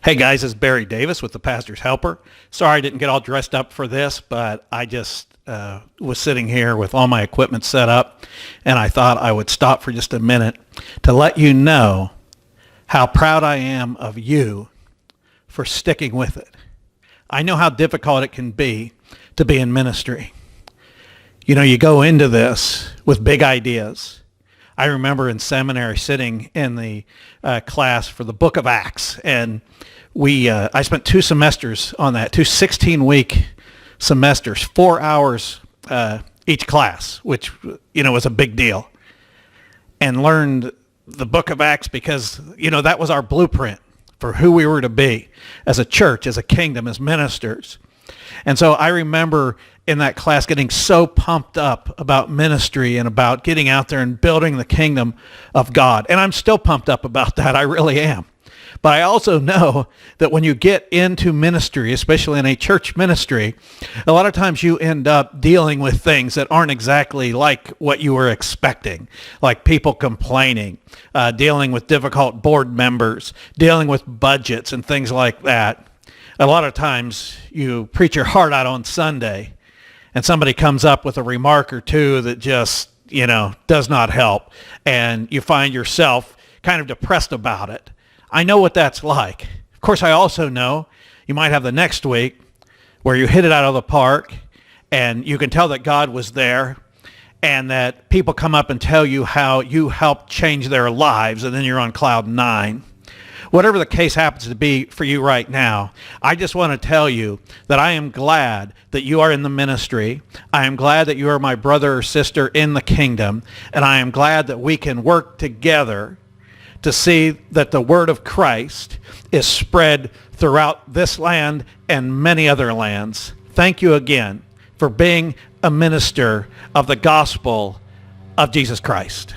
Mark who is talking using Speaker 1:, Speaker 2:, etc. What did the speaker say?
Speaker 1: Hey guys, it's Barry Davis with the Pastor's Helper. Sorry I didn't get all dressed up for this, but I just was sitting here with all my equipment set up, and I thought I would stop for just a minute to let you know how proud I am of you for sticking with it. I know how difficult it can be to be in ministry. You know, you go into this with big ideas. I remember in seminary sitting in the class for the book of Acts, and I spent 2 semesters on that, 2 16-week semesters, 4 hours each class, which, you know, was a big deal, and learned the book of Acts because, you know, that was our blueprint for who we were to be as a church, as a kingdom, as ministers. And so I remember in that class getting so pumped up about ministry and about getting out there and building the kingdom of God. And I'm still pumped up about that. I really am. But I also know that when you get into ministry, especially in a church ministry, a lot of times you end up dealing with things that aren't exactly like what you were expecting, like people complaining, dealing with difficult board members, dealing with budgets and things like that. A lot of times you preach your heart out on Sunday and somebody comes up with a remark or two that just, you know, does not help, and you find yourself kind of depressed about it. I know what that's like. Of course, I also know you might have the next week where you hit it out of the park and you can tell that God was there and that people come up and tell you how you helped change their lives, and then you're on cloud 9. Whatever the case happens to be for you right now, I just want to tell you that I am glad that you are in the ministry. I am glad that you are my brother or sister in the kingdom, and I am glad that we can work together to see that the word of Christ is spread throughout this land and many other lands. Thank you again for being a minister of the gospel of Jesus Christ.